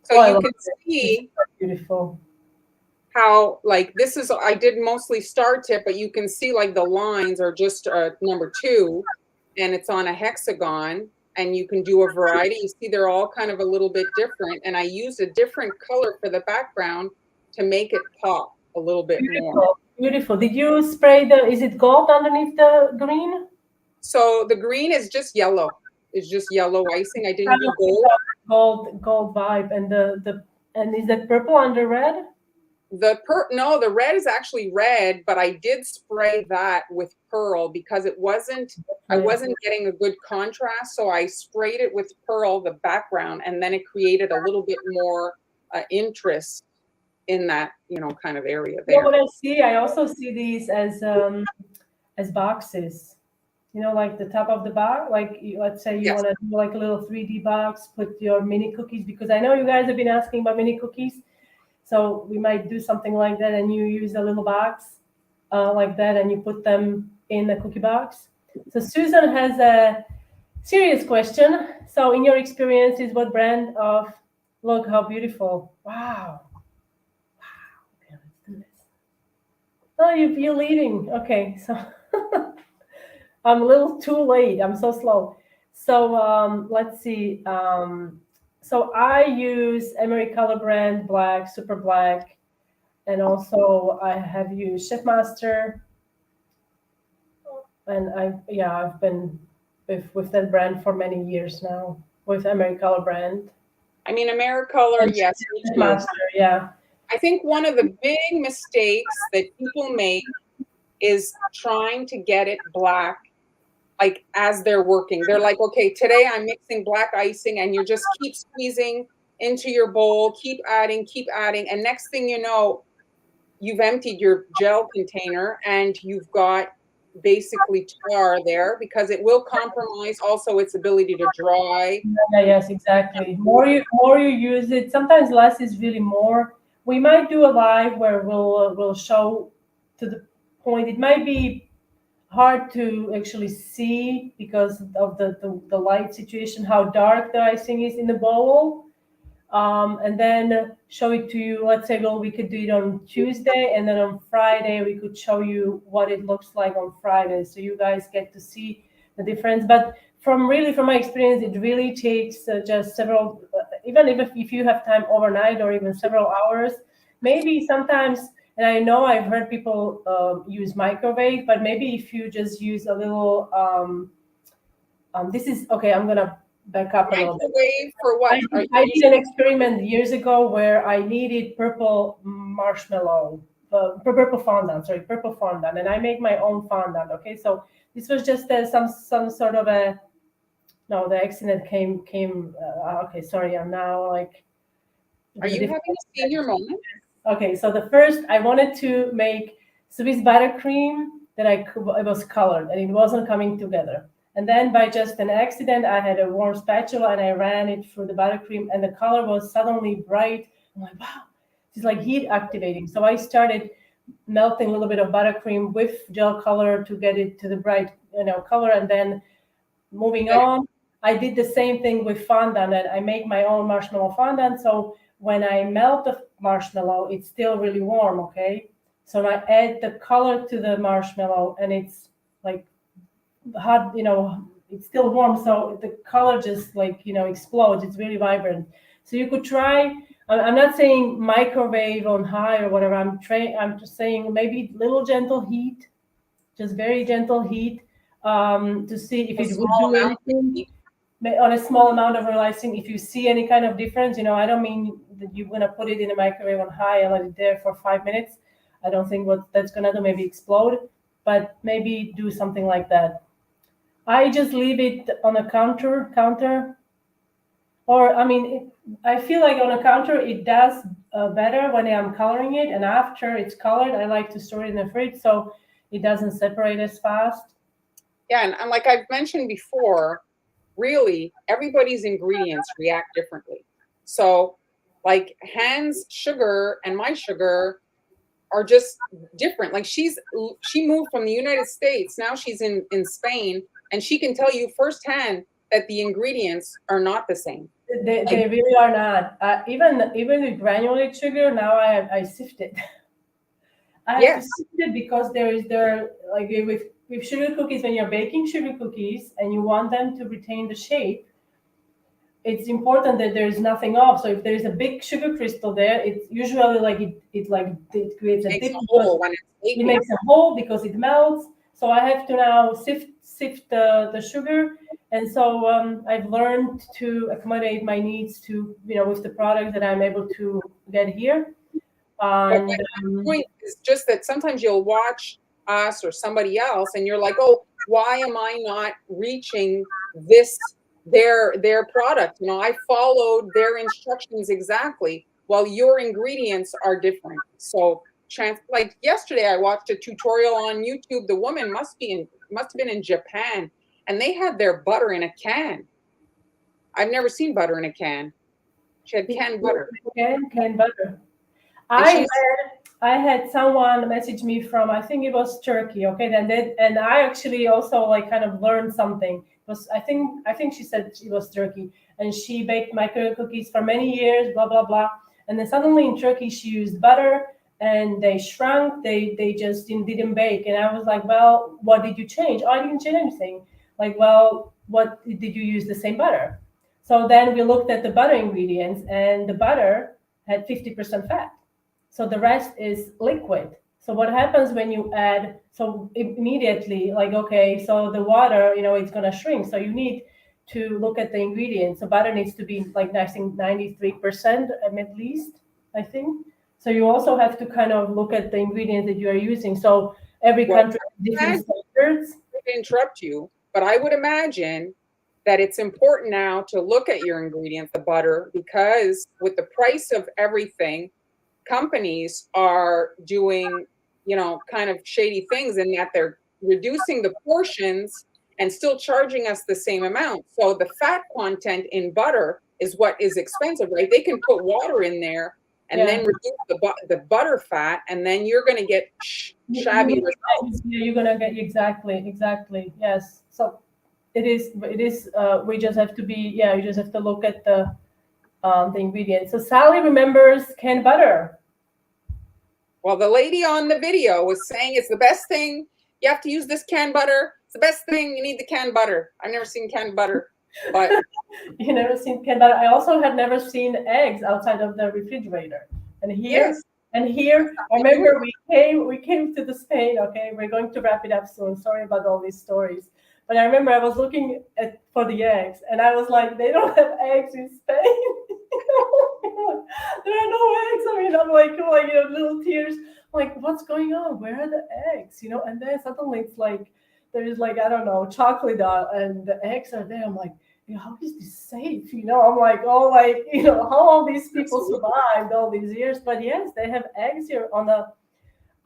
So oh, I you love can it. see It's so beautiful. how, like, this is, I did mostly star tip, but you can see like the lines are just number 2, and it's on a hexagon, and you can do a variety. You see they're all kind of a little bit different, and I used a different color for the background to make it pop a little bit more. Beautiful, beautiful. Did you spray is it gold underneath the green? So the green is just yellow. It's just yellow icing. I didn't do gold. Gold vibe, and is that purple under red? No, the red is actually red, but I did spray that with pearl because I wasn't getting a good contrast, so I sprayed it with pearl, the background, and then it created a little bit more interest in that, kind of area You know there. what I see? I also see these as boxes. Like the top of the box. Like let's say you Yes. want to do like a little 3D box, put your mini cookies, because I know you guys have been asking about mini cookies. So we might do something like that, and you use a little box like that, and you put them in the cookie box. So Susan has a serious question. So in your experiences, what brand of, look how beautiful. Wow. Okay, let's do this. Oh, you're leading. Okay, so I'm a little too late. I'm so slow. So let's see. So I use Emery Color Brand Black, Super Black, and also I have used Chef Master, and I've been with that brand for many years now, with Emery Color Brand. I mean, Americolor, And yes, me Chef too. Master, yeah. I think one of the big mistakes that people make is trying to get it black, like as they're working. They're like, okay, today I'm mixing black icing, and you just keep squeezing into your bowl, keep adding, and next thing you know, you've emptied your gel container and you've got basically tar there, because it will compromise also its ability to dry. Yeah, yes, exactly. More you use it, sometimes less is really more. We might do a live where we'll show to the point. It might be hard to actually see because of the light situation, how dark the icing is in the bowl. And then show it to you. Let's say, well, we could do it on Tuesday, and then on Friday we could show you what it looks like on Friday, so you guys get to see the difference. But from my experience, it really takes just several, even if you have time overnight or even several hours, maybe sometimes. And I know I've heard people use microwave, but maybe if you just use a little. This is okay. I'm gonna back up a little bit. Microwave for what? I did an experiment years ago where I needed purple marshmallow, purple fondant. Sorry, purple fondant, and I make my own fondant. Okay, so this was just some sort of a. No, the accident came. Okay, sorry. I'm now like. Are you having a senior moment? Okay, so the first I wanted to make Swiss buttercream that it was colored and it wasn't coming together. And then by just an accident, I had a warm spatula and I ran it through the buttercream and the color was suddenly bright. I'm like, wow, it's like heat activating. So I started melting a little bit of buttercream with gel color to get it to the bright, color. And then moving on, I did the same thing with fondant, and I make my own marshmallow fondant. So when I melt the marshmallow, it's still really warm, okay? So I add the color to the marshmallow, and it's like hot, it's still warm, so the color just explodes. It's really vibrant. So you could try. I'm not saying microwave on high or whatever. I'm just saying maybe little gentle heat, just very gentle heat, to see if it would do anything on a small amount of realizing if you see any kind of difference. I don't mean that you're going to put it in a microwave on high and let it there for 5 minutes. I don't think what that's going to do, maybe explode, but maybe do something like that. I just leave it on a counter, Or I mean, I feel like on a counter it does better when I'm coloring it, and after it's colored, I like to store it in the fridge so it doesn't separate as fast. Yeah, and like I've mentioned before, really everybody's ingredients react differently. So, like Han's sugar and my sugar are just different. Like she moved from the United States, now she's in Spain, and she can tell you firsthand that the ingredients are not the same. Like, They really are not. Even with granulated sugar, now I sift it. I have to yes, sift it because there like with sugar cookies, when you're baking sugar cookies and you want them to retain the shape, it's important that there's nothing off. So if there's a big sugar crystal there, it's usually like it creates a makes dip a because hole when it's it baking. makes a hole because it melts. So I have to now sift the sugar, and so I've learned to accommodate my needs to with the product that I'm able to get here. But And my point is just that sometimes you'll watch us or somebody else and you're like, oh, why am I not reaching this their product? I followed their instructions exactly. While your ingredients are different. So like yesterday I watched a tutorial on YouTube. The woman must have been in Japan, and they had their butter in a can. I've never seen butter in a can. She had canned butter. canned butter. And I she's had I had someone message me from, I think it was Turkey. Okay, and I actually also like kind of learned something. It was I think she said it was Turkey, and she baked microwave cookies for many years. Blah blah blah. And then suddenly in Turkey she used butter, and they shrunk. They just didn't bake. And I was like, well, what did you change? Oh, I didn't change anything. Like, well, what did you use the same butter? So then we looked at the butter ingredients, and the butter had 50% fat, so the rest is liquid. So what happens when you add, so immediately, like, okay, so the water, it's going to shrink. So you need to look at the ingredients. So butter needs to be like, I think 93% at least, I think. So you also have to kind of look at the ingredients that you are using. So every well, country has different standards. to interrupt you, but I would imagine that it's important now to look at your ingredients, the butter, because with the price of everything, companies are doing, kind of shady things in that they're reducing the portions and still charging us the same amount. So the fat content in butter is what is expensive, right? They can put water in there and Yeah. then reduce the butter fat, and then you're going to get shabby results. You're gonna get exactly, yes. So it is we just have to be, yeah, you just have to look at the ingredients. So Sally remembers canned butter. Well, the lady on the video was saying it's the best thing. You have to use this canned butter. It's the best thing. You need the canned butter. I've never seen canned butter, but You never seen canned butter. I also have never seen eggs outside of the refrigerator. And here yes, and here I something new. remember we came to the Spain. Okay, we're going to wrap it up soon. Sorry about all these stories. But I remember I was looking for the eggs, and I was like, they don't have eggs in Spain. There are no eggs. I mean, I'm like, little tears. Like, what's going on? Where are the eggs? And then suddenly it's like there's like, I don't know, chocolate and the eggs are there. I'm like, how is this safe? I'm like, oh, like, how all these people Absolutely. survived all these years. But yes, they have eggs here on the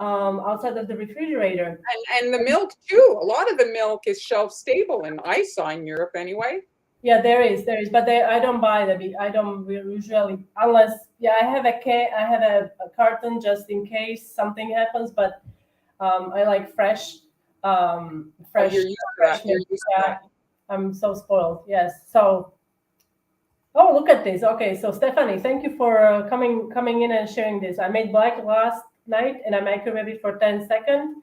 outside of the refrigerator. And the milk too. A lot of the milk is shelf stable, and I saw in Europe anyway. Yeah, there is, but I don't buy them. I don't usually, unless, yeah, I have a carton just in case something happens. But I like fresh, Oh, fresh you're used to that. fresh You're milk. used to Yeah, that. I'm so spoiled. Yes. So, oh, look at this. Okay, so Stephanie, thank you for coming in and sharing this. I made black last night and I microwaved it for 10 seconds.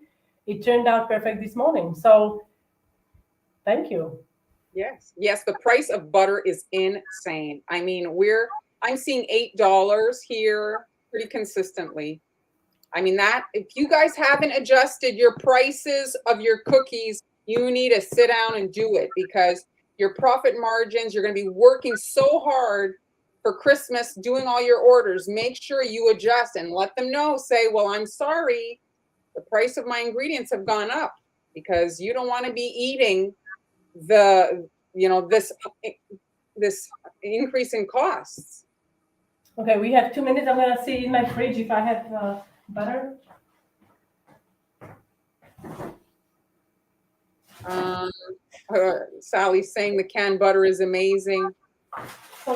It turned out perfect this morning. So thank you. Yes, yes. The price of butter is insane. I mean, I'm seeing $8 here pretty consistently. I mean, that if you guys haven't adjusted your prices of your cookies, you need to sit down and do it, because your profit margins, you're going to be working so hard for Christmas doing all your orders. Make sure you adjust and let them know. Say, well, I'm sorry, the price of my ingredients have gone up, because you don't want to be eating the, this this increase in costs. Okay, we have 2 minutes. I'm gonna see in my fridge if I have butter. Sally's saying the canned butter is amazing. So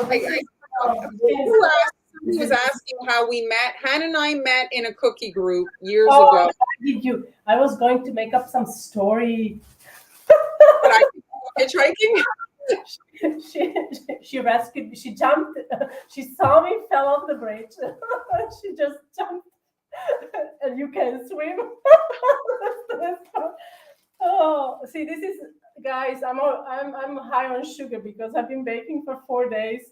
Somebody was asking how we met. Hannah and I met in a cookie group years ago. Did you? I was going to make up some story. But I hitchhiking. She rescued me. She jumped. She saw me, fell off the bridge. She just jumped, and you can swim. Oh, see, this is, guys. I'm high on sugar because I've been baking for 4 days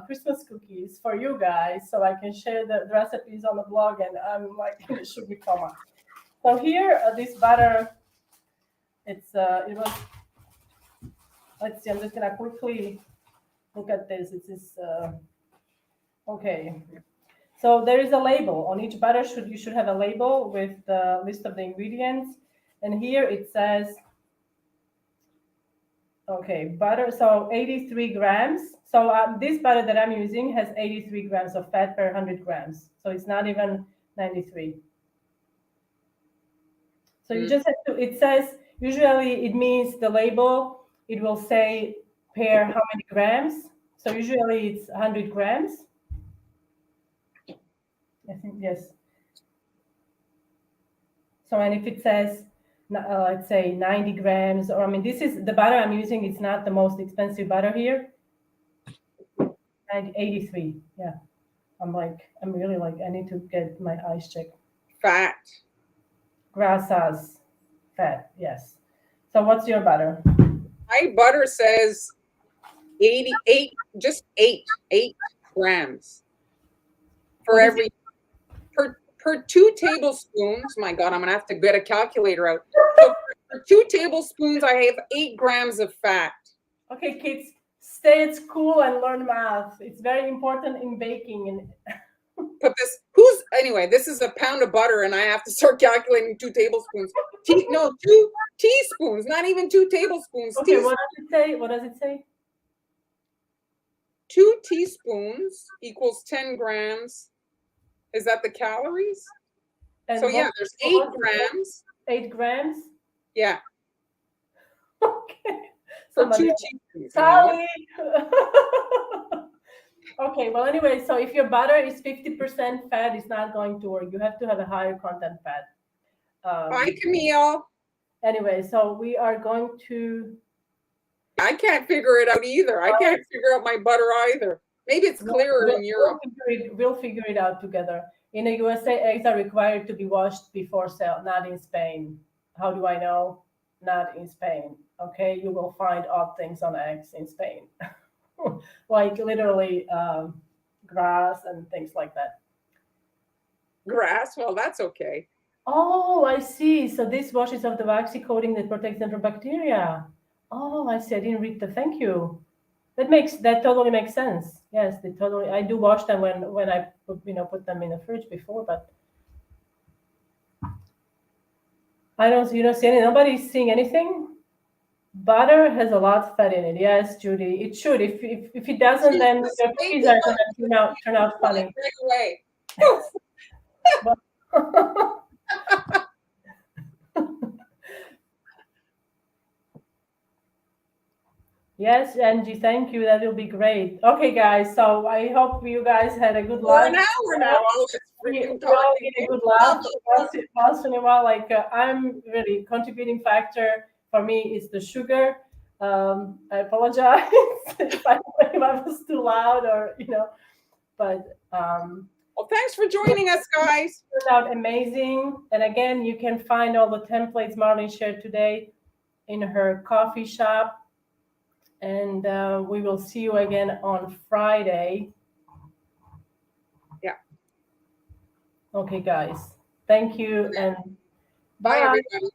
Christmas cookies for you guys, so I can share the recipes on the blog, and I'm like in a sugar coma. So here, this butter. It was. Let's see. I'm just gonna quickly look at this. It is okay. So there is a label on each butter. You should have a label with the list of the ingredients. And here it says, okay, butter, so 83 grams. So this butter that I'm using has 83 grams of fat per 100 grams. So it's not even 93. So you just have to, it says, usually it means the label, it will say per how many grams. So usually it's 100 grams. I think, yes. So, and if it says, let's say 90 grams, or I mean, this is the butter I'm using. It's not the most expensive butter here. 83. Yeah. I'm really like, I need to get my eyes checked. Fat. Grasas. Fat. Yes. So what's your butter? My butter says 88, just 8 grams for every, per 2 tablespoons. My God, I'm gonna have to get a calculator out. So for 2 tablespoons, I have 8 grams of fat. Okay, kids, stay at school and learn math. It's very important in baking. And anyway, this is a pound of butter, and I have to start calculating 2 tablespoons. 2 teaspoons, not even 2 tablespoons. Okay, what does it say? What does it say? 2 teaspoons equals 10 grams. Is that the calories? And so yeah, there's 8 grams. 8 grams? Yeah. Okay. For 2 teaspoons. Sally. Okay, well, anyway, so if your butter is 50% fat, it's not going to work. You have to have a higher content fat. Bye, Camille. Anyway, so we are going to... I can't figure it out either. I can't figure out my butter either. Maybe it's clearer in Europe. We'll figure it out together. In the USA, eggs are required to be washed before sale, not in Spain. How do I know? Not in Spain. Okay, you will find odd things on eggs in Spain. Like literally grass and things like that. Grass? Well, that's okay. Oh, I see. So this washes off the waxy coating that protects them from bacteria. Oh, I see. I didn't read the thank you. That totally makes sense. Yes, I do wash them when I put them in the fridge before, but I don't see nobody's seeing anything. Butter has a lot of fat in it. Yes, Judy, it should. If it doesn't, then your cookies are gonna turn out funny. Right away. Yes, Angie, thank you. That will be great. Okay, guys. So I hope you guys had a good laugh. For an hour now. We're all getting a good laugh. Once in a while, like I'm really contributing factor for me is the sugar. I apologize if I was too loud or but well, thanks for joining us, guys. It turned out amazing. And again, you can find all the templates Marlene shared today in her coffee shop. And we will see you again on Friday. Yeah. Okay, guys. Thank you and bye everybody.